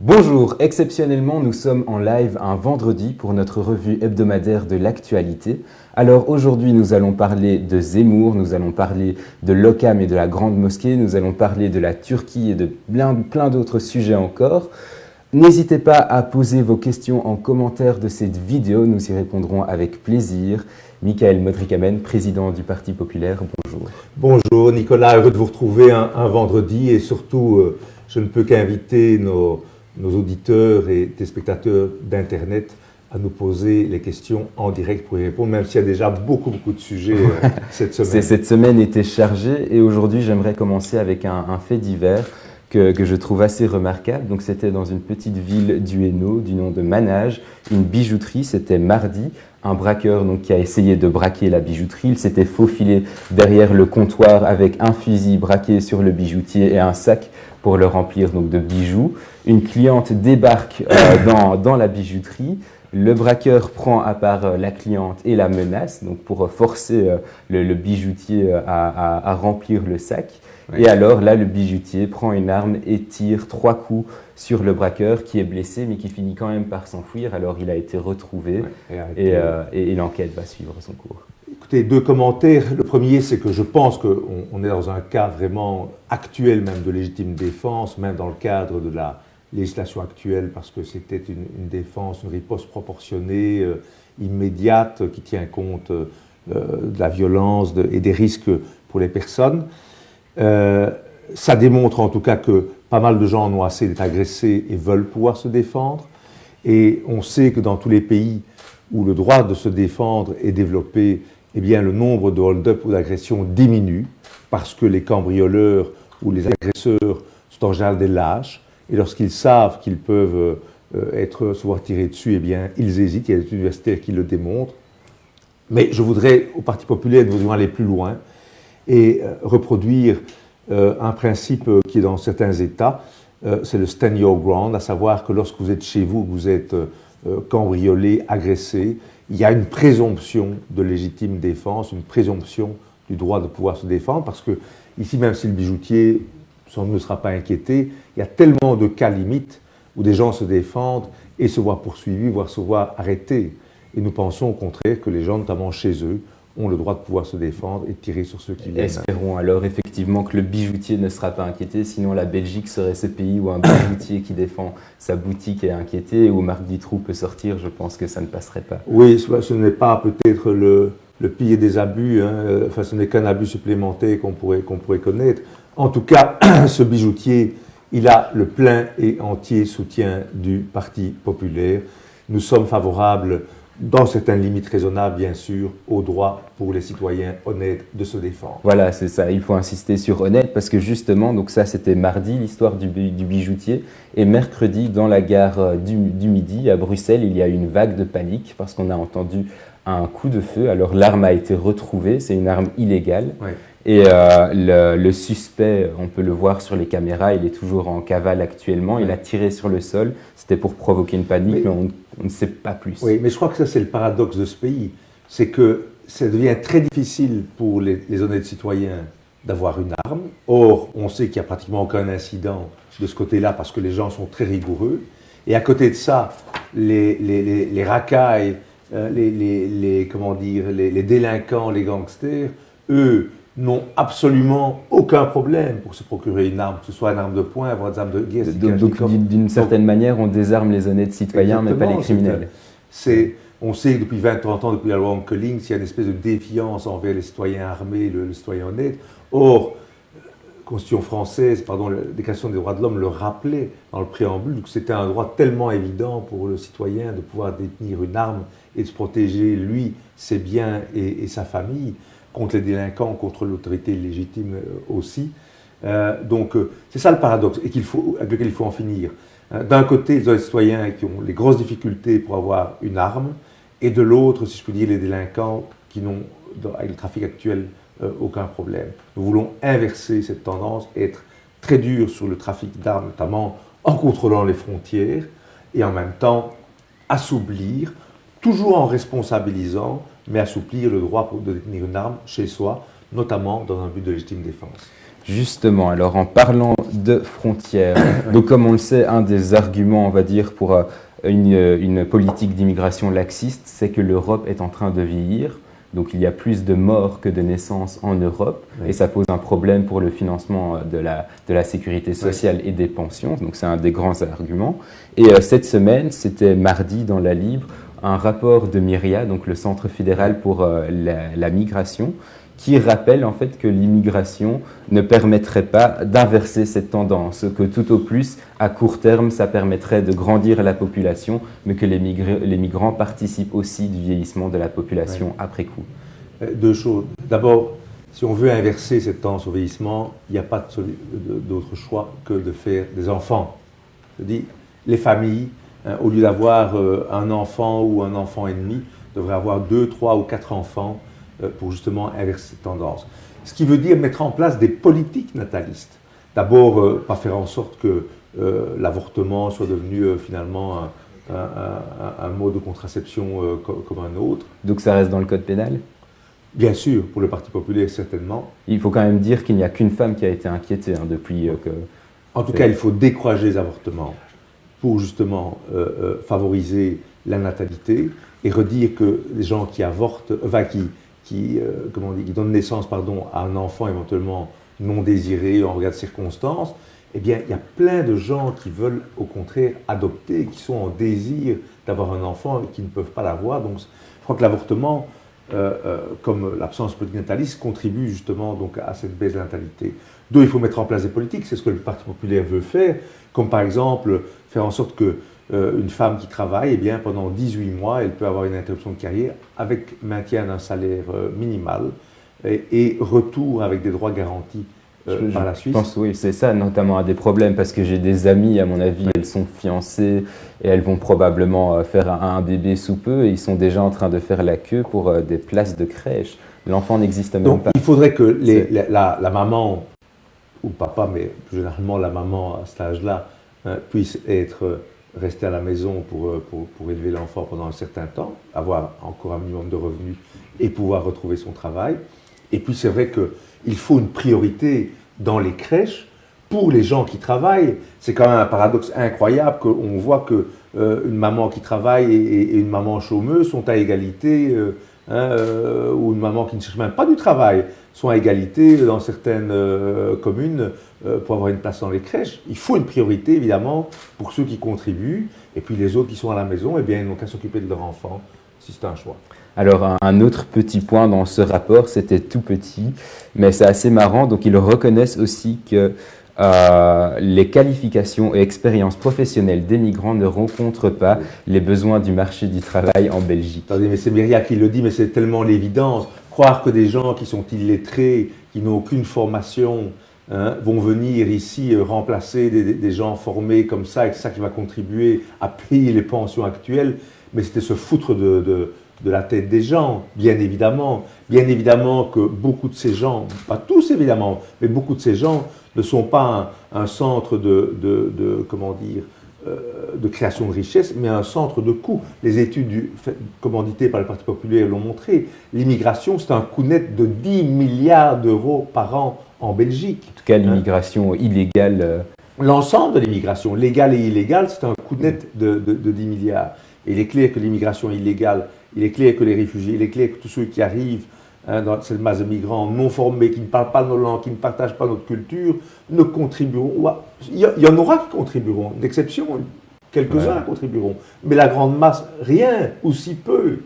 Bonjour, exceptionnellement nous sommes en live un vendredi pour notre revue hebdomadaire de l'actualité. Alors aujourd'hui nous allons parler de Zemmour, nous allons parler de l'Occam et de la Grande Mosquée, nous allons parler de la Turquie et de plein d'autres sujets encore. N'hésitez pas à poser vos questions en commentaire de cette vidéo, nous y répondrons avec plaisir. Michael Modrikamen, président du Parti populaire, bonjour. Bonjour Nicolas, heureux de vous retrouver un vendredi et surtout je ne peux qu'inviter nos auditeurs et téléspectateurs d'Internet à nous poser les questions en direct pour y répondre, même s'il y a déjà beaucoup de sujets cette semaine. Cette semaine était chargée et aujourd'hui j'aimerais commencer avec un fait divers que je trouve assez remarquable. Donc c'était dans une petite ville du Hainaut du nom de Manage, une bijouterie, c'était mardi. Un braqueur donc, qui a essayé de braquer la bijouterie, il s'était faufilé derrière le comptoir avec un fusil braqué sur le bijoutier et un sac pour le remplir donc, de bijoux. Une cliente débarque dans la bijouterie. Le braqueur prend à part la cliente et la menace donc pour forcer le bijoutier à remplir le sac. Oui. Et alors là, le bijoutier prend une arme et tire 3 coups sur le braqueur qui est blessé mais qui finit quand même par s'enfuir. Alors il a été retrouvé et l'enquête va suivre son cours. Écoutez, 2 commentaires. Le premier, c'est que je pense qu'on est dans un cas vraiment actuel même de légitime défense, même dans le cadre de la législation actuelle, parce que c'était une défense, une riposte proportionnée, immédiate, qui tient compte de la violence et des risques pour les personnes. Ça démontre en tout cas que pas mal de gens en ont assez d'être agressés et veulent pouvoir se défendre. Et on sait que dans tous les pays où le droit de se défendre est développé, eh bien, le nombre de hold-up ou d'agressions diminue parce que les cambrioleurs ou les agresseurs sont en général des lâches. Et lorsqu'ils savent qu'ils peuvent se voir tirer dessus, eh bien, ils hésitent. Il y a des études universitaires qui le démontrent. Mais je voudrais, au Parti populaire, nous devons aller plus loin et reproduire un principe qui est dans certains États, c'est le stand your ground, à savoir que lorsque vous êtes chez vous, que vous êtes cambriolé, agressé, il y a une présomption de légitime défense, une présomption du droit de pouvoir se défendre, parce que ici, même si le bijoutier ne sera pas inquiété, il y a tellement de cas limites où des gens se défendent et se voient poursuivis, voire se voient arrêtés. Et nous pensons au contraire que les gens, notamment chez eux, ont le droit de pouvoir se défendre et tirer sur ceux qui viennent. Espérons alors effectivement que le bijoutier ne sera pas inquiété, sinon la Belgique serait ce pays où un bijoutier qui défend sa boutique est inquiété et où Marc Dutroux peut sortir, je pense que ça ne passerait pas. Oui, ce n'est pas peut-être le pire des abus, hein. Enfin ce n'est qu'un abus supplémentaire qu'on pourrait connaître. En tout cas, ce bijoutier, il a le plein et entier soutien du Parti populaire. Nous sommes favorables, dans certaines limites raisonnables, bien sûr, au droit pour les citoyens honnêtes de se défendre. Voilà, c'est ça. Il faut insister sur honnête parce que justement, donc ça c'était mardi, l'histoire du bijoutier. Et mercredi, dans la gare du Midi, à Bruxelles, il y a eu une vague de panique parce qu'on a entendu un coup de feu. Alors l'arme a été retrouvée, c'est une arme illégale. Ouais. Et le suspect, on peut le voir sur les caméras, il est toujours en cavale actuellement. Il a tiré sur le sol. C'était pour provoquer une panique, mais on ne sait pas plus. Oui, mais je crois que ça, c'est le paradoxe de ce pays. C'est que ça devient très difficile pour les honnêtes citoyens d'avoir une arme. Or, on sait qu'il n'y a pratiquement aucun incident de ce côté-là parce que les gens sont très rigoureux. Et à côté de ça, les racailles, les délinquants, les gangsters, eux, n'ont absolument aucun problème pour se procurer une arme, que ce soit une arme de poing, voire des armes de guerre. Donc d'une certaine manière, on désarme les honnêtes citoyens, mais pas les criminels. On sait que depuis 20-30 ans, depuis la loi Onkelinx, il y a une espèce de défiance envers les citoyens armés, le citoyen honnête. Or, la Constitution française, la Déclaration des droits de l'homme le rappelait dans le préambule, que c'était un droit tellement évident pour le citoyen de pouvoir détenir une arme et de se protéger, lui, ses biens et sa famille, contre les délinquants, contre l'autorité légitime aussi. Donc, c'est ça le paradoxe avec lequel il faut en finir. D'un côté, les citoyens qui ont les grosses difficultés pour avoir une arme, et de l'autre, si je peux dire, les délinquants qui n'ont, avec le trafic actuel, aucun problème. Nous voulons inverser cette tendance, être très dur sur le trafic d'armes, notamment en contrôlant les frontières, et en même temps assouplir, toujours en responsabilisant, mais assouplir le droit de détenir une arme chez soi, notamment dans un but de légitime défense. Justement, alors en parlant de frontières, donc comme on le sait, un des arguments, on va dire, pour une politique d'immigration laxiste, c'est que l'Europe est en train de vieillir. Donc il y a plus de morts que de naissances en Europe, et ça pose un problème pour le financement de la sécurité sociale et des pensions. Donc c'est un des grands arguments. Et cette semaine, c'était mardi dans la Libre, un rapport de Myria, donc le Centre fédéral pour la migration, qui rappelle en fait que l'immigration ne permettrait pas d'inverser cette tendance, que tout au plus, à court terme, ça permettrait de grandir la population, mais que les migrants participent aussi du vieillissement de la population après coup. Deux choses. D'abord, si on veut inverser cette tendance au vieillissement, il n'y a pas d'autre choix que de faire des enfants. Je dis, les familles, au lieu d'avoir un enfant ou un enfant et demi, devraient avoir 2, 3 ou 4 enfants pour justement inverser cette tendance. Ce qui veut dire mettre en place des politiques natalistes. D'abord, pas faire en sorte que l'avortement soit devenu finalement un mode de contraception comme un autre. Donc ça reste dans le code pénal ? Bien sûr, pour le Parti populaire, certainement. Il faut quand même dire qu'il n'y a qu'une femme qui a été inquiétée depuis que... En tout cas, il faut décourager les avortements pour justement favoriser la natalité et redire que les gens qui avortent, qui donnent naissance à un enfant éventuellement non désiré en regard de circonstances, eh bien, il y a plein de gens qui veulent au contraire adopter, qui sont en désir d'avoir un enfant et qui ne peuvent pas l'avoir. Donc, je crois que l'avortement, comme l'absence de politique nataliste, contribue justement donc, à cette baisse de la natalité. Deux, il faut mettre en place des politiques, c'est ce que le Parti populaire veut faire, comme par exemple faire en sorte que une femme qui travaille, eh bien, pendant 18 mois, elle peut avoir une interruption de carrière avec maintien d'un salaire minimal et retour avec des droits garantis par la Suisse. Je pense oui, c'est ça notamment un des problèmes, parce que j'ai des amis, à mon avis, elles sont fiancées et elles vont probablement faire un bébé sous peu et ils sont déjà en train de faire la queue pour des places de crèche. L'enfant n'existe même Donc, pas. il faudrait que la maman, ou papa, mais plus généralement la maman à cet âge-là, puisse rester à la maison pour élever l'enfant pendant un certain temps, avoir encore un minimum de revenus et pouvoir retrouver son travail. Et puis c'est vrai qu'il faut une priorité dans les crèches pour les gens qui travaillent. C'est quand même un paradoxe incroyable qu'on voit qu'une maman qui travaille et une maman chômeuse sont à égalité, ou une maman qui ne cherche même pas du travail sont à égalité dans certaines communes pour avoir une place dans les crèches. Il faut une priorité, évidemment, pour ceux qui contribuent, et puis les autres qui sont à la maison, eh bien, ils n'ont qu'à s'occuper de leur enfant, si c'est un choix. Alors, un autre petit point dans ce rapport, c'était tout petit, mais c'est assez marrant. Donc, ils reconnaissent aussi que les qualifications et expériences professionnelles des migrants ne rencontrent pas les besoins du marché du travail en Belgique. Attendez, mais c'est Myria qui le dit, mais c'est tellement l'évidence. Croire que des gens qui sont illettrés, qui n'ont aucune formation, vont venir ici remplacer des gens formés comme ça, et que c'est ça qui va contribuer à payer les pensions actuelles, mais c'était se foutre de la tête des gens, bien évidemment. Bien évidemment que beaucoup de ces gens, pas tous évidemment, mais beaucoup de ces gens ne sont pas un centre de création de richesse, mais un centre de coût. Les études commanditées par le Parti populaire l'ont montré. L'immigration, c'est un coût net de 10 milliards d'euros par an en Belgique. En tout cas, l'immigration illégale... L'ensemble de l'immigration, légale et illégale, c'est un coût net de 10 milliards. Et il est clair que l'immigration illégale, il est clair que les réfugiés, il est clair que tous ceux qui arrivent dans cette masse de migrants non formés, qui ne parlent pas nos langues, qui ne partagent pas notre culture, ne contribueront. Il y en aura qui contribueront, d'exception, quelques-uns contribueront. Mais la grande masse, rien ou si peu.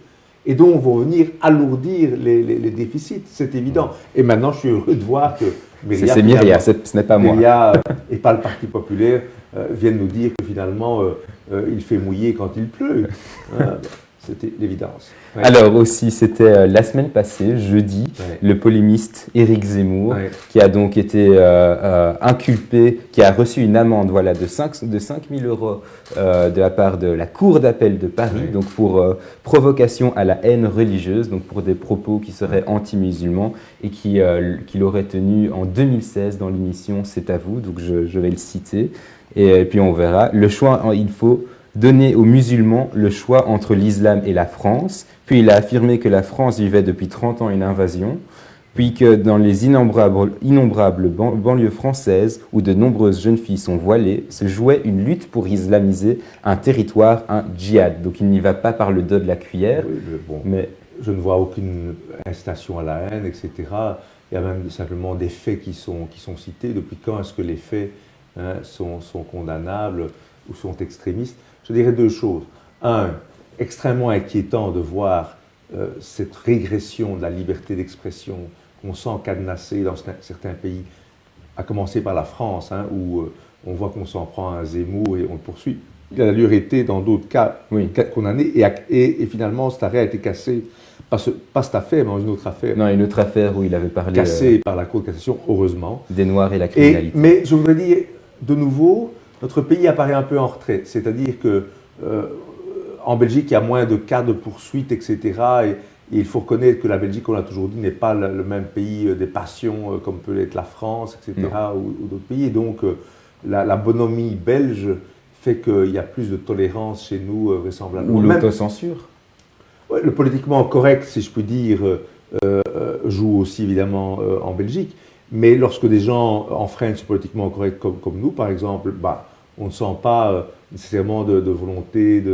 Et donc vont venir alourdir les déficits, c'est évident. Et maintenant, je suis heureux de voir que c'est Myria, ce n'est pas moi. Myria et pas le Parti populaire viennent nous dire que finalement, il fait mouiller quand il pleut. C'était l'évidence. Ouais. Alors aussi, c'était la semaine passée, jeudi, le polémiste Éric Zemmour, qui a donc été inculpé, qui a reçu une amende de 5 000 € de la part de la Cour d'appel de Paris, donc pour provocation à la haine religieuse, donc pour des propos qui seraient anti-musulmans et qu'il aurait tenu en 2016 dans l'émission C'est à vous, donc je vais le citer, et puis on verra. Le choix, il faut donner aux musulmans le choix entre l'islam et la France. Puis il a affirmé que la France vivait depuis 30 ans une invasion. puis que dans les innombrables banlieues françaises où de nombreuses jeunes filles sont voilées, se jouait une lutte pour islamiser un territoire, un djihad. Donc il n'y va pas par le dos de la cuillère, Oui, mais je ne vois aucune incitation à la haine, etc. Il y a même simplement des faits qui sont cités. Depuis quand est-ce que les faits sont condamnables ou sont extrémistes? Je dirais deux choses. Un, extrêmement inquiétant de voir cette régression de la liberté d'expression qu'on sent cadenassée dans certains pays, à commencer par la France, où on voit qu'on s'en prend à un Zemmour et on le poursuit. Il a d'ailleurs été, dans d'autres cas, condamné et finalement cet arrêt a été cassé, pas cette affaire, mais dans une autre affaire. Non, une autre affaire où il avait parlé… Cassé par la Cour de cassation, heureusement. Des Noirs et la criminalité. Mais je voudrais dire, de nouveau, notre pays apparaît un peu en retrait. C'est-à-dire que en Belgique, il y a moins de cas de poursuites, etc. Et il faut reconnaître que la Belgique, on l'a toujours dit, n'est pas le même pays des passions comme peut l'être la France, etc. ou d'autres pays. Et donc, la bonhomie belge fait qu'il y a plus de tolérance chez nous, vraisemblablement. Ou l'autocensure. Ouais, le politiquement correct, si je puis dire, joue aussi évidemment en Belgique. Mais lorsque des gens enfreignent ce politiquement correct comme nous, par exemple, on ne sent pas nécessairement de volonté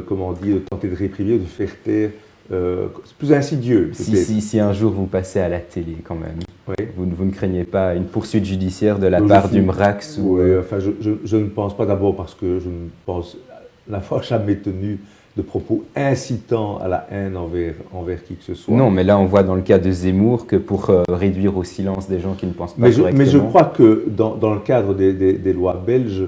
comment dire, de tenter de réprimer, de faire taire. C'est plus insidieux. Si un jour vous passez à la télé quand même, oui. vous ne craignez pas une poursuite judiciaire de la part du MRAX enfin, je ne pense pas, d'abord parce que je ne pense n'avoir jamais tenu de propos incitant à la haine envers qui que ce soit. Non, mais là on voit dans le cas de Zemmour que pour réduire au silence des gens qui ne pensent pas correctement… Mais je crois que dans le cadre des lois belges,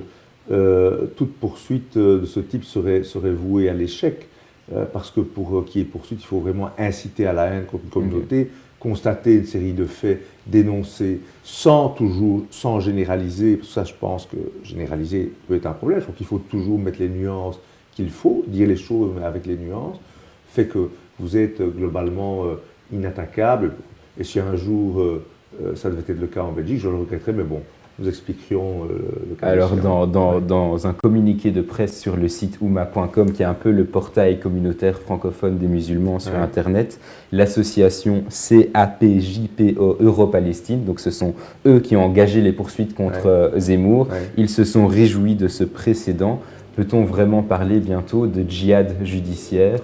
toute poursuite de ce type serait vouée à l'échec, parce que pour qu'il y ait poursuite, il faut vraiment inciter à la haine contre une communauté, constater une série de faits, dénoncer, sans généraliser. Pour ça, je pense que généraliser peut être un problème. Je crois qu'il faut toujours mettre les nuances qu'il faut, dire les choses mais avec les nuances, fait que vous êtes globalement inattaquable. Et si un jour ça devait être le cas en Belgique, je le regretterais, mais bon, nous expliquerons le cas. Alors, dans un communiqué de presse sur le site ouma.com, qui est un peu le portail communautaire francophone des musulmans sur Internet, l'association CAPJPO Euro-Palestine, donc ce sont eux qui ont engagé les poursuites contre Zemmour, ils se sont réjouis de ce précédent. Peut-on vraiment parler bientôt de djihad judiciaire?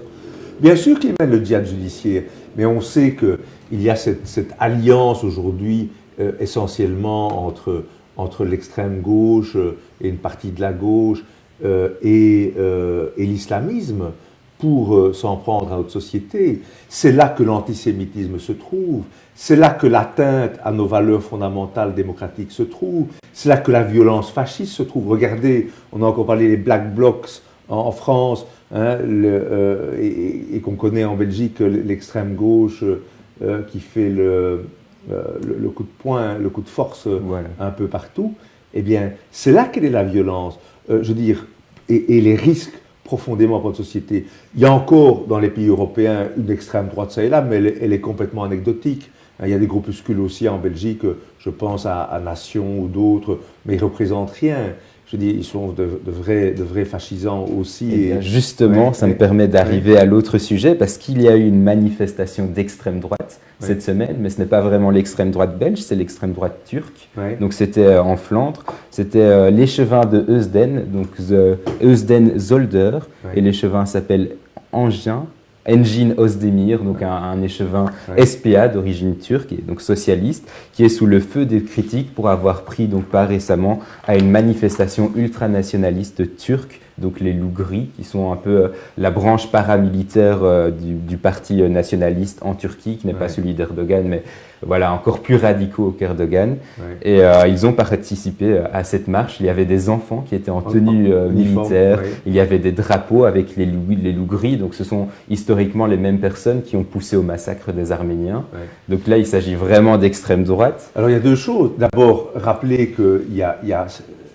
Bien sûr qu'il y a le djihad judiciaire, mais on sait qu'il y a cette alliance aujourd'hui essentiellement entre l'extrême gauche et une partie de la gauche et l'islamisme pour s'en prendre à notre société. C'est là que l'antisémitisme se trouve, c'est là que l'atteinte à nos valeurs fondamentales démocratiques se trouve, c'est là que la violence fasciste se trouve. Regardez, on a encore parlé des Black Blocs en France, et qu'on connaît en Belgique l'extrême gauche qui fait le coup de poing, le coup de force un peu partout. Eh bien, c'est là qu'elle est la violence, je veux dire, et les risques profondément pour notre société. Il y a encore dans les pays européens une extrême droite, ça et là, mais elle est complètement anecdotique. Il y a des groupuscules aussi en Belgique, je pense à Nation ou d'autres, mais ils ne représentent rien. Je dis, ils sont de vrais fascisants aussi. Et justement, ça me permet d'arriver à l'autre sujet, parce qu'il y a eu une manifestation d'extrême droite cette semaine, mais ce n'est pas vraiment l'extrême droite belge, c'est l'extrême droite turque. Donc c'était en Flandre, c'était l'échevin de Heusden, donc Heusden Zolder, et l'échevin s'appelle Engin Özdemir, donc un échevin SPA d'origine turque, et donc socialiste, qui est sous le feu des critiques pour avoir pris donc part récemment à une manifestation ultranationaliste turque, donc les loups gris, qui sont un peu la branche paramilitaire du parti nationaliste en Turquie, qui n'est pas celui d'Erdogan, mais voilà, encore plus radicaux qu'Erdogan. Et ils ont participé à cette marche. Il y avait des enfants qui étaient en tenue militaire, il y avait des drapeaux avec les loups gris, donc ce sont historiquement les mêmes personnes qui ont poussé au massacre des Arméniens. Donc là, il s'agit vraiment d'extrême droite. Alors il y a deux choses. D'abord, rappeler qu'il y a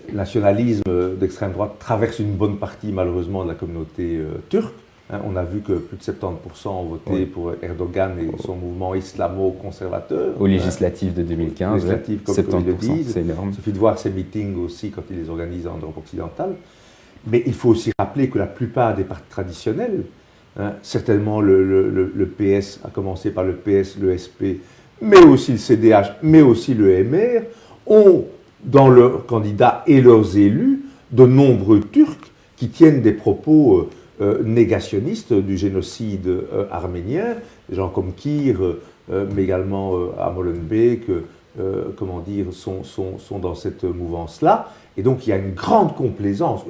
le nationalisme d'extrême droite traverse une bonne partie malheureusement de la communauté turque. On a vu que plus de 70% ont voté pour Erdogan et son mouvement islamo-conservateur. Aux législatives de 2015, législatives, comme 70%, ils le disent. C'est énorme. Il suffit de voir ces meetings aussi quand ils les organisent en Europe occidentale. Mais il faut aussi rappeler que la plupart des partis traditionnels, certainement le PS, à commencer par le PS, le SP, mais aussi le CDH, mais aussi le MR, ont dans leurs candidats et leurs élus de nombreux Turcs qui tiennent des propos négationnistes du génocide arménien, des gens comme Kir, mais également Molenbeek, comment dire, sont dans cette mouvance-là. Et donc il y a une grande complaisance,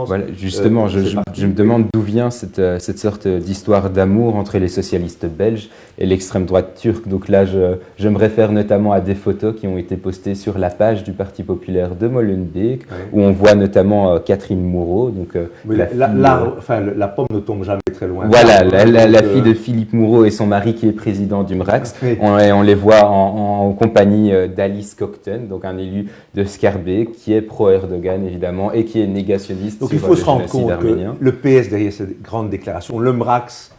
Voilà, justement, je me demande d'où vient cette sorte d'histoire d'amour entre les socialistes belges et l'extrême droite turque. Donc là, je me réfère notamment à des photos qui ont été postées sur la page du Parti populaire de Molenbeek, où on voit notamment Catherine Moreau. Donc, la pomme ne tombe jamais très loin. Voilà, la fille de Philippe Moreau et son mari qui est président du MRAX. On les voit en compagnie d'Alice Cocton, donc un élu de Scarbeck, qui est pro-Erdogan évidemment et qui est négationniste. Donc il faut se rendre compte arménien. Que le PS derrière ces grandes déclarations, le MRAX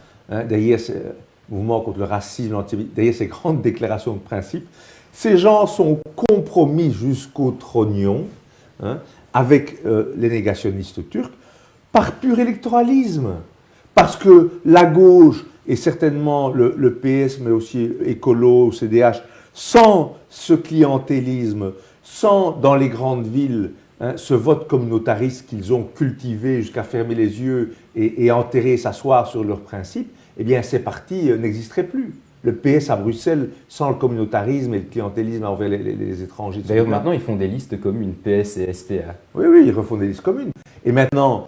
derrière ce mouvement contre le racisme, l'antisémitisme, derrière ces grandes déclarations de principe, ces gens sont compromis jusqu'au trognon avec les négationnistes turcs par pur électoralisme. Parce que la gauche et certainement le PS, mais aussi Écolo, CDH, sans ce clientélisme, sans, dans les grandes villes, ce vote communautariste qu'ils ont cultivé jusqu'à fermer les yeux et enterrer, s'asseoir sur leurs principes, eh bien ces partis n'existeraient plus. Le PS à Bruxelles, sans le communautarisme et le clientélisme envers les étrangers. D'ailleurs, maintenant, ils font des listes communes, PS et SPA. Oui, ils refont des listes communes. Et maintenant,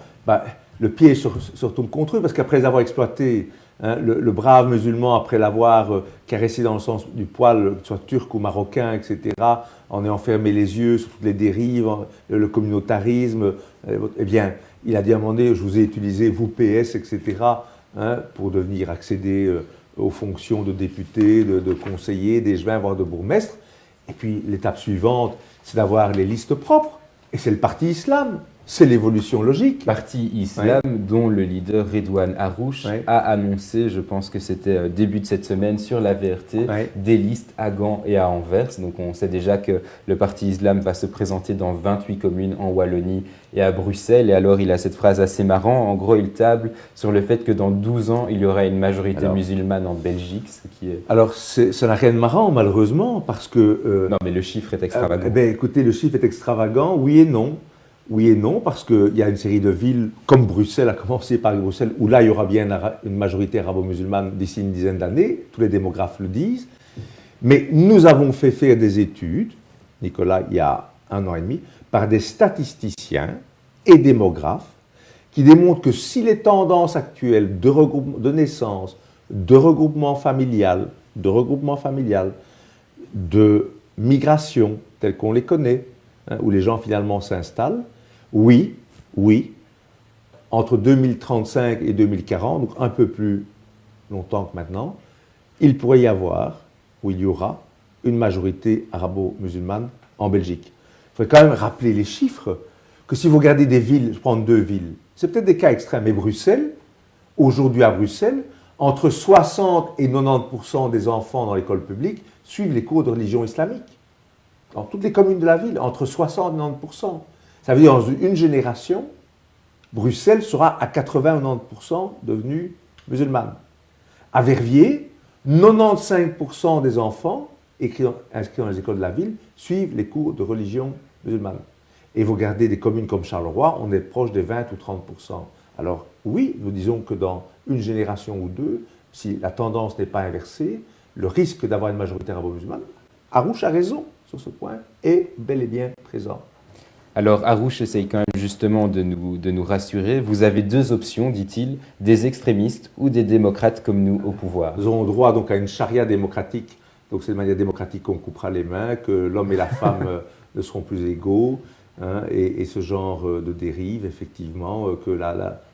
le piège se retourne contre eux, parce qu'après avoir exploité le brave musulman, après l'avoir caressé dans le sens du poil, que ce soit turc ou marocain, etc., en ayant fermé les yeux sur toutes les dérives, le communautarisme, eh bien, il a dit à un moment donné, je vous ai utilisé, vous PS, etc., pour devenir accéder aux fonctions de député, de conseiller, d'échevin, voire de bourgmestre. Et puis, l'étape suivante, c'est d'avoir les listes propres. Et c'est le parti islam. C'est l'évolution logique. Parti islam dont le leader Redouane Harouche a annoncé, je pense que c'était début de cette semaine, sur la VRT, des listes à Gand et à Anvers. Donc on sait déjà que le parti islam va se présenter dans 28 communes en Wallonie et à Bruxelles. Et alors il a cette phrase assez marrante. En gros, il table sur le fait que dans 12 ans, il y aura une majorité musulmane en Belgique, ce qui est... Alors ça n'a rien de marrant, malheureusement, parce que... non, mais le chiffre est extravagant. Écoutez, le chiffre est extravagant, oui et non. Oui et non, parce qu'il y a une série de villes, comme Bruxelles, à commencer par Bruxelles, où là, il y aura bien une majorité arabo-musulmane d'ici une dizaine d'années, tous les démographes le disent. Mais nous avons fait faire des études, Nicolas, il y a 1 an et demi, par des statisticiens et démographes, qui démontrent que si les tendances actuelles de naissance, de regroupement familial, de migration, telles qu'on les connaît, où les gens finalement s'installent, oui, entre 2035 et 2040, donc un peu plus longtemps que maintenant, il pourrait y avoir, ou il y aura, une majorité arabo-musulmane en Belgique. Il faudrait quand même rappeler les chiffres, que si vous regardez des villes, je prends 2 villes, c'est peut-être des cas extrêmes, mais Bruxelles, aujourd'hui à Bruxelles, entre 60 et 90% des enfants dans l'école publique suivent les cours de religion islamique. Dans toutes les communes de la ville, entre 60 et 90%. Ça veut dire dans une génération, Bruxelles sera à 80 ou 90% devenue musulmane. À Verviers, 95% des enfants inscrits dans les écoles de la ville suivent les cours de religion musulmane. Et vous regardez des communes comme Charleroi, on est proche des 20 ou 30%. Alors oui, nous disons que dans une génération ou deux, si la tendance n'est pas inversée, le risque d'avoir une majorité arabo-musulmane, Harouche a raison sur ce point, est bel et bien présent. Alors Harouche essaye quand même justement de nous rassurer. Vous avez 2 options, dit-il, des extrémistes ou des démocrates comme nous au pouvoir. Nous aurons droit donc à une charia démocratique. Donc c'est de manière démocratique qu'on coupera les mains, que l'homme et la femme ne seront plus égaux, et ce genre de dérive, effectivement, que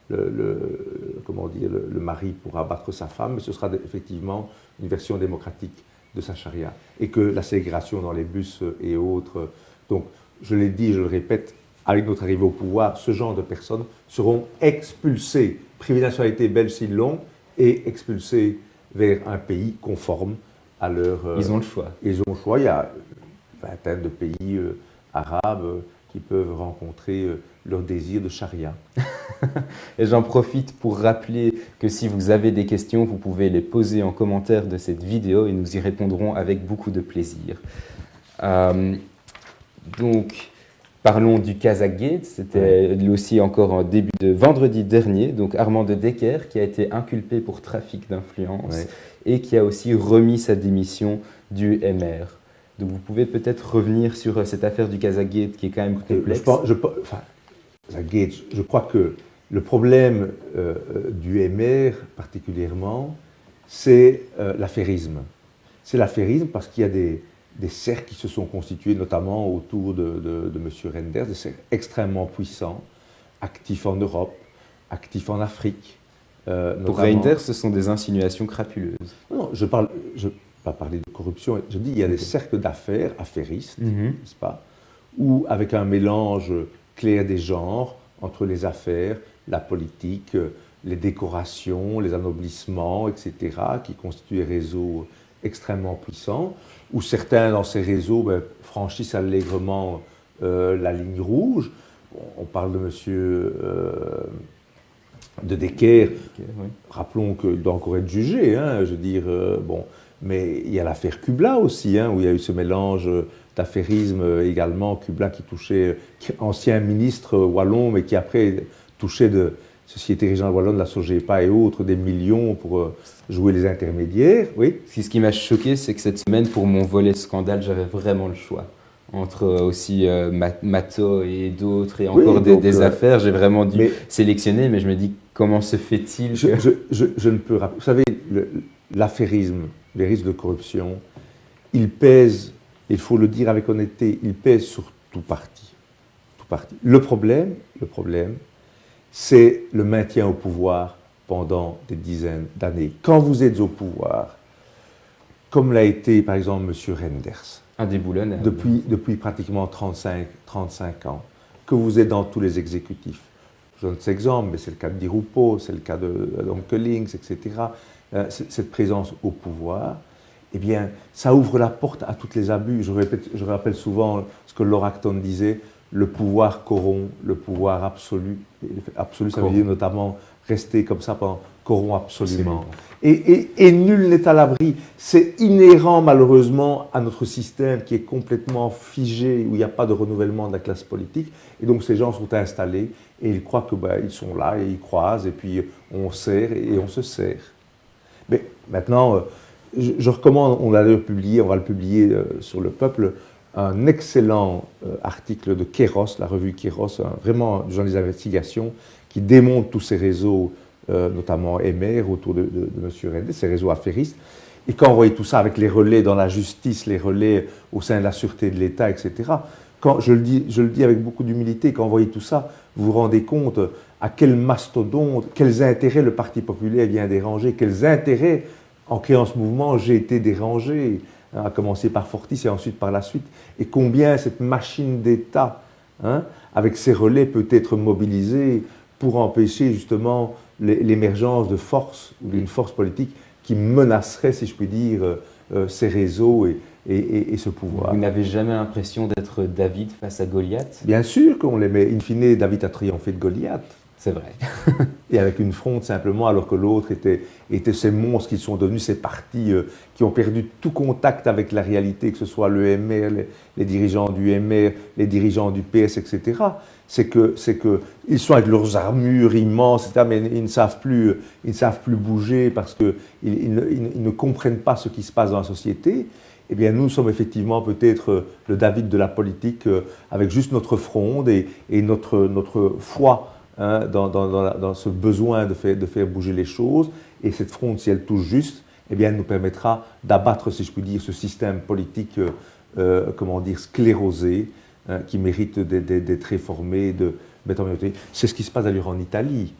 le mari pourra battre sa femme, mais ce sera effectivement une version démocratique de sa charia. Et que la ségrégation dans les bus et autres... Donc, je l'ai dit, je le répète, avec notre arrivée au pouvoir, ce genre de personnes seront expulsées, privées de nationalité belge s'ils l'ont, et expulsées vers un pays conforme à leur... Ils ont le choix. Ils ont le choix. Il y a une vingtaine de pays arabes qui peuvent rencontrer leur désir de charia. Et j'en profite pour rappeler que si vous avez des questions, vous pouvez les poser en commentaire de cette vidéo et nous y répondrons avec beaucoup de plaisir. Donc, parlons du Kazakh-gate. C'était lui aussi encore en début de vendredi dernier. Donc, Armand de Decker qui a été inculpé pour trafic d'influence et qui a aussi remis sa démission du MR. Donc, vous pouvez peut-être revenir sur cette affaire du Kazakh-gate qui est quand même complexe. Je crois que le problème du MR particulièrement, c'est l'affairisme. C'est l'affairisme parce qu'il y a des cercles qui se sont constitués, notamment autour de M. Renders, des cercles extrêmement puissants, actifs en Europe, actifs en Afrique. Pour Renders, ce sont des insinuations crapuleuses. Non, je ne vais pas parler de corruption, je dis qu'il y a des cercles d'affaires, affairistes, n'est-ce pas, où avec un mélange clair des genres, entre les affaires, la politique, les décorations, les anoblissements, etc., qui constituent des réseaux extrêmement puissants, où certains dans ces réseaux franchissent allègrement la ligne rouge. On parle de monsieur de Decker. Rappelons qu'il doit encore être jugé, je veux dire, mais il y a l'affaire Kubla aussi, où il y a eu ce mélange d'affairisme également, Kubla qui touchait, ancien ministre wallon, mais qui après touchait de Société Régionale Wallonne, la Sogepa et autres, des millions pour jouer les intermédiaires. Oui. Ce qui m'a choqué, c'est que cette semaine, pour mon volet scandale, j'avais vraiment le choix entre aussi Mato et d'autres, et encore des affaires. J'ai vraiment dû sélectionner, mais je me dis, comment se fait-il je ne peux pas. Vous savez, l'affairisme, les risques de corruption, ils pèsent, il faut le dire avec honnêteté, ils pèsent sur tout parti. Tout parti. Le problème, c'est le maintien au pouvoir pendant des dizaines d'années. Quand vous êtes au pouvoir, comme l'a été par exemple M. Renders, indéboulonnable, depuis pratiquement 35 ans, que vous êtes dans tous les exécutifs. Je donne cet exemple, mais c'est le cas de Di Rupo, c'est le cas de Onkelings, etc. Cette présence au pouvoir, eh bien, ça ouvre la porte à tous les abus. Je rappelle souvent ce que Lord Acton disait, le pouvoir corrompt, le pouvoir absolu. Absolu, ça veut dire notamment rester comme ça, corrompt absolument. Et nul n'est à l'abri. C'est inhérent malheureusement à notre système qui est complètement figé, où il n'y a pas de renouvellement de la classe politique. Et donc ces gens sont installés et ils croient qu'ils sont là et ils croisent et puis on sert et on se sert. Mais maintenant, je recommande, on va le publier sur Le Peuple, un excellent article de Kéros, la revue Kéros, vraiment du journaliste d'investigation, qui démontre tous ces réseaux, notamment MR, autour de M. Renders, ces réseaux affairistes. Et quand vous voyez tout ça avec les relais dans la justice, les relais au sein de la sûreté de l'État, etc., quand, je le dis avec beaucoup d'humilité, quand vous voyez tout ça, vous vous rendez compte à quel mastodonte, quels intérêts le Parti populaire vient déranger, quels intérêts, en créant ce mouvement, j'ai été dérangé, à commencer par Fortis et ensuite par la suite, et combien cette machine d'État, avec ses relais, peut être mobilisée pour empêcher justement l'émergence de forces, ou d'une force politique qui menacerait, si je puis dire, ces réseaux et ce pouvoir. Vous n'avez jamais l'impression d'être David face à Goliath? Bien sûr qu'on l'aimait. In fine, David a triomphé de Goliath. C'est vrai. Et avec une fronde simplement, alors que l'autre était ces monstres qui sont devenus ces partis qui ont perdu tout contact avec la réalité, que ce soit le MR, les dirigeants du MR, les dirigeants du PS, etc. C'est que ils sont avec leurs armures immenses, etc., mais ils ne savent plus bouger parce qu'ils ne comprennent pas ce qui se passe dans la société. Eh bien, nous sommes effectivement peut-être le David de la politique avec juste notre fronde et notre foi. Dans ce besoin de faire bouger les choses, et cette fronde, si elle touche juste, eh bien, elle nous permettra d'abattre, si je puis dire, ce système politique, sclérosé, qui mérite d'être réformé, de mettre en priorité. C'est ce qui se passe d'ailleurs en Italie.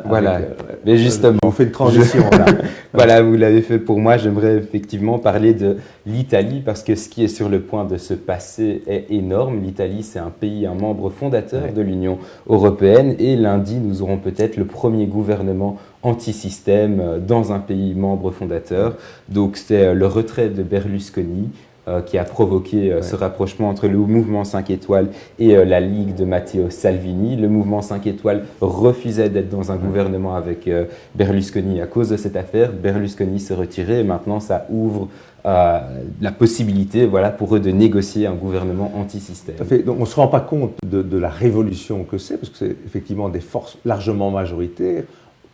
Voilà, mais justement, on fait une transition là. Voilà, vous l'avez fait pour moi. J'aimerais effectivement parler de l'Italie parce que ce qui est sur le point de se passer est énorme. L'Italie, c'est un pays, un membre fondateur de l'Union européenne, et lundi, nous aurons peut-être le premier gouvernement anti-système dans un pays membre fondateur. Donc, c'est le retrait de Berlusconi. qui a provoqué ce rapprochement entre le mouvement 5 étoiles et la Ligue de Matteo Salvini. Le mouvement 5 étoiles refusait d'être dans un gouvernement avec Berlusconi à cause de cette affaire. Berlusconi s'est retiré et maintenant ça ouvre la possibilité pour eux de négocier un gouvernement anti-système. Donc on ne se rend pas compte de la révolution que c'est, parce que c'est effectivement des forces largement majoritaires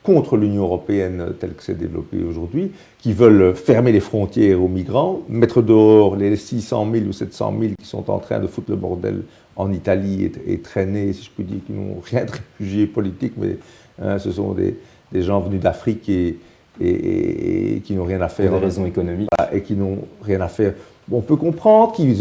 contre l'Union européenne telle que c'est développée aujourd'hui, qui veulent fermer les frontières aux migrants, mettre dehors les 600 000 ou 700 000 qui sont en train de foutre le bordel en Italie et traîner, si je puis dire, qui n'ont rien de réfugiés politiques, mais ce sont des gens venus d'Afrique et qui n'ont rien à faire. Pour des raisons économiques. Et qui n'ont rien à faire. On peut comprendre qu'ils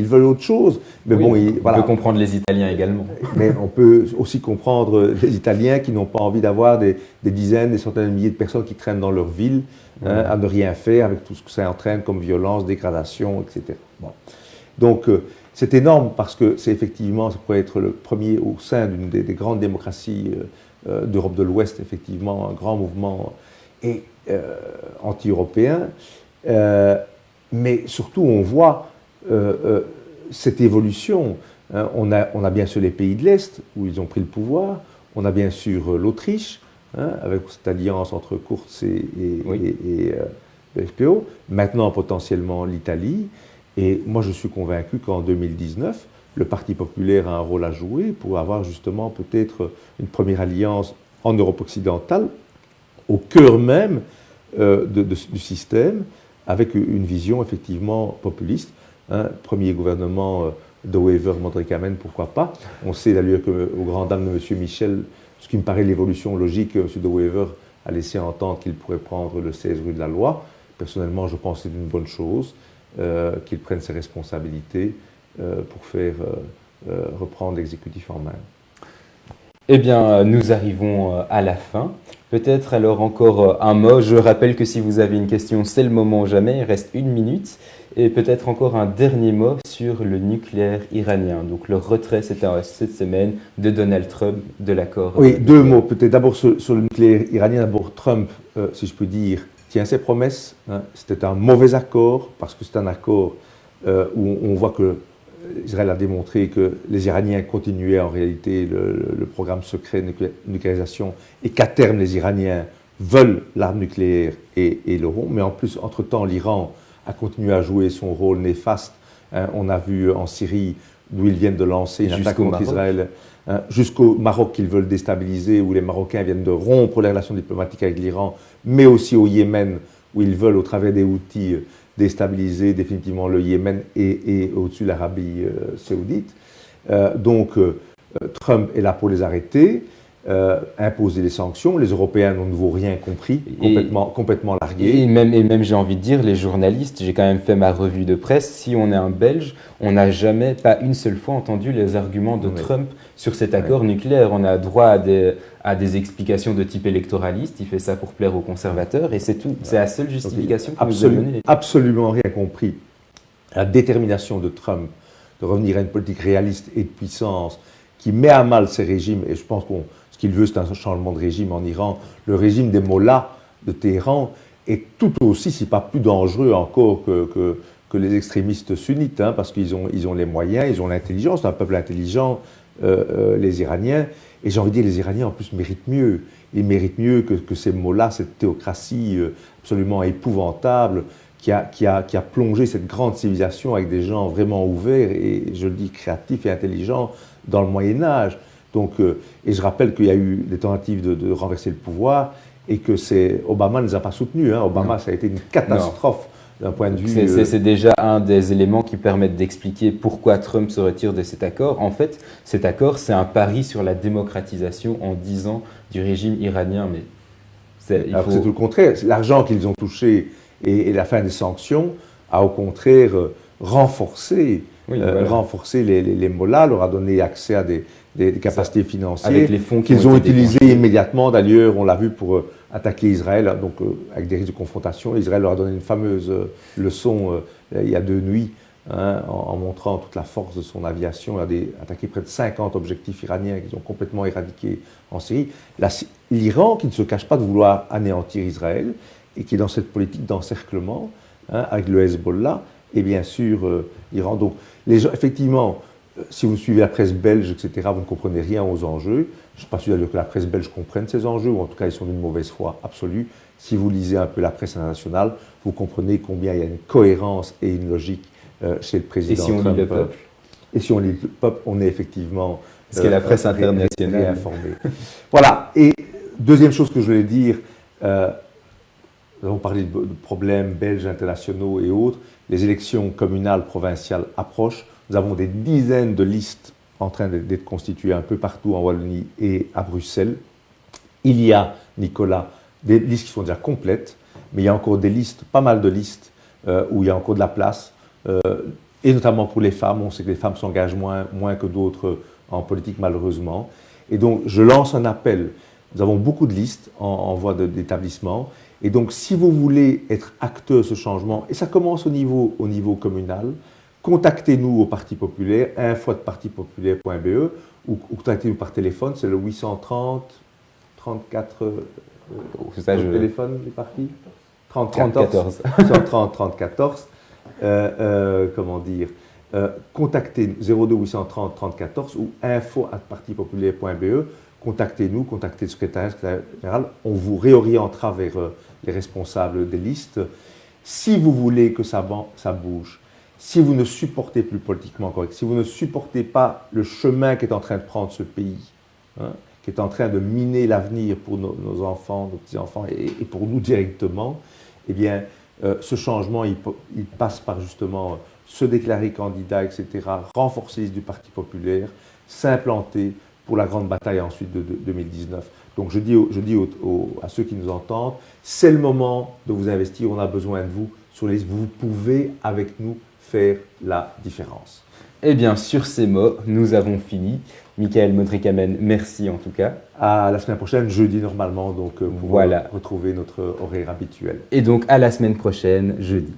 veulent autre chose, mais oui, on peut comprendre les Italiens également. Mais on peut aussi comprendre les Italiens qui n'ont pas envie d'avoir des dizaines, des centaines de milliers de personnes qui traînent dans leur ville à ne rien faire avec tout ce que ça entraîne comme violence, dégradation, etc. Bon. Donc c'est énorme parce que c'est effectivement, ça pourrait être le premier au sein d'une des grandes démocraties d'Europe de l'Ouest, effectivement, un grand mouvement anti-européen. Mais surtout, on voit cette évolution. On a bien sûr les pays de l'Est, où ils ont pris le pouvoir. On a bien sûr l'Autriche, avec cette alliance entre Kurz et le FPO. Maintenant, potentiellement, l'Italie. Et moi, je suis convaincu qu'en 2019, le Parti populaire a un rôle à jouer pour avoir justement peut-être une première alliance en Europe occidentale, au cœur même du système, avec une vision effectivement populiste. Premier gouvernement de Wever, Mondrikamen, pourquoi pas. On sait d'ailleurs qu'au grand dam de M. Michel, ce qui me paraît l'évolution logique, M. de Wever a laissé entendre qu'il pourrait prendre le 16 rue de la Loi. Personnellement, je pense que c'est une bonne chose qu'il prenne ses responsabilités pour faire reprendre l'exécutif en main. Eh bien, nous arrivons à la fin. Peut-être alors encore un mot. Je rappelle que si vous avez une question, c'est le moment ou jamais. Il reste 1 minute. Et peut-être encore un dernier mot sur le nucléaire iranien. Donc le retrait cette semaine de Donald Trump de l'accord. Oui, 2 mots. Peut-être d'abord sur le nucléaire iranien. D'abord Trump, si je peux dire, tient ses promesses. C'était un mauvais accord parce que c'est un accord où on voit que Israël a démontré que les Iraniens continuaient en réalité le programme secret de nucléarisation et qu'à terme les Iraniens veulent l'arme nucléaire et l'auront. Mais en plus, entre-temps, l'Iran a continué à jouer son rôle néfaste. On a vu en Syrie, d'où ils viennent de lancer une attaque contre Israël, jusqu'au Maroc qu'ils veulent déstabiliser, où les Marocains viennent de rompre les relations diplomatiques avec l'Iran, mais aussi au Yémen, où ils veulent, au travers des Houthis, déstabiliser définitivement le Yémen et au-dessus l'Arabie saoudite. Donc Trump est là pour les arrêter, imposer les sanctions. Les Européens n'ont de nouveau rien compris, complètement largués. Et même j'ai envie de dire, les journalistes, j'ai quand même fait ma revue de presse, si on est un Belge, on n'a jamais, pas une seule fois, entendu les arguments de Trump sur cet accord nucléaire. On a droit à des explications de type électoraliste, il fait ça pour plaire aux conservateurs, et c'est tout. C'est la seule justification qu'il nous a donnée. Absolument rien compris. La détermination de Trump de revenir à une politique réaliste et de puissance qui met à mal ces régimes, et je pense que ce qu'il veut, c'est un changement de régime en Iran. Le régime des mollahs de Téhéran est tout aussi, si pas plus dangereux encore que les extrémistes sunnites, parce qu'ils ont les moyens, ils ont l'intelligence, c'est un peuple intelligent, les Iraniens. Et j'ai envie de dire, les Iraniens en plus méritent mieux. Ils méritent mieux que ces mollahs, cette théocratie absolument épouvantable qui a plongé cette grande civilisation avec des gens vraiment ouverts et, je le dis, créatifs et intelligents dans le Moyen-Âge. Donc, et je rappelle qu'il y a eu des tentatives de renverser le pouvoir et que Obama ne les a pas soutenus. Obama, ça a été une catastrophe. D'un point de vue. C'est déjà un des éléments qui permettent d'expliquer pourquoi Trump se retire de cet accord. En fait, cet accord, c'est un pari sur la démocratisation en 10 ans du régime iranien. Mais c'est tout le contraire. L'argent qu'ils ont touché et la fin des sanctions a au contraire renforcé, les mollahs, leur a donné accès à des capacités financières avec les fonds qu'ils ont utilisés immédiatement. D'ailleurs, on l'a vu pour attaquer Israël, donc avec des risques de confrontation. Israël leur a donné une fameuse leçon il y a 2 nuits, en montrant toute la force de son aviation. Il a attaqué près de 50 objectifs iraniens qu'ils ont complètement éradiqués en Syrie. L'Iran, qui ne se cache pas de vouloir anéantir Israël, et qui est dans cette politique d'encerclement avec le Hezbollah, et bien sûr l'Iran. Donc, les gens, effectivement, si vous suivez la presse belge, etc., vous ne comprenez rien aux enjeux. Je ne suis pas sûr d'ailleurs que la presse belge comprenne ces enjeux, ou en tout cas, ils sont d'une mauvaise foi absolue. Si vous lisez un peu la presse internationale, vous comprenez combien il y a une cohérence et une logique chez le président Trump. Et si on lit le peuple? Et si on lit le peuple, on est effectivement parce que la presse internationale informée. Voilà. Et deuxième chose que je voulais dire, nous avons parlé de problèmes belges, internationaux et autres. Les élections communales, provinciales approchent. Nous avons des dizaines de listes en train d'être constituées un peu partout en Wallonie et à Bruxelles. Il y a, Nicolas, des listes qui sont déjà complètes, mais il y a encore des listes, pas mal de listes, où il y a encore de la place, et notamment pour les femmes. On sait que les femmes s'engagent moins que d'autres en politique, malheureusement. Et donc, je lance un appel. Nous avons beaucoup de listes en voie d'établissement. Et donc, si vous voulez être acteur de ce changement, et ça commence au niveau communal, contactez-nous au Parti populaire, info@partipopulaire.be, ou contactez-nous par téléphone, c'est le 830 34... ça, je... téléphone du parti 3014. 830 30 14. Comment dire, contactez 02 830 30 14 ou info@partipopulaire.be. Contactez-nous, contactez le secrétaire général. On vous réorientera vers les responsables des listes. Si vous voulez que ça bouge, si vous ne supportez plus politiquement correct, si vous ne supportez pas le chemin qu'est en train de prendre ce pays, qui est en train de miner l'avenir pour nos enfants, nos petits-enfants et pour nous directement, eh bien, ce changement, il passe par justement se déclarer candidat, etc., renforcer les listes du Parti populaire, s'implanter pour la grande bataille ensuite de 2019. Donc je dis à ceux qui nous entendent, c'est le moment de vous investir, on a besoin de vous sur les listes. Vous pouvez avec nous faire la différence. Eh bien, sur ces mots, nous avons fini. Michael Modrikamen, merci en tout cas. À la semaine prochaine, jeudi normalement, donc pour retrouver notre horaire habituel. Et donc à la semaine prochaine, jeudi.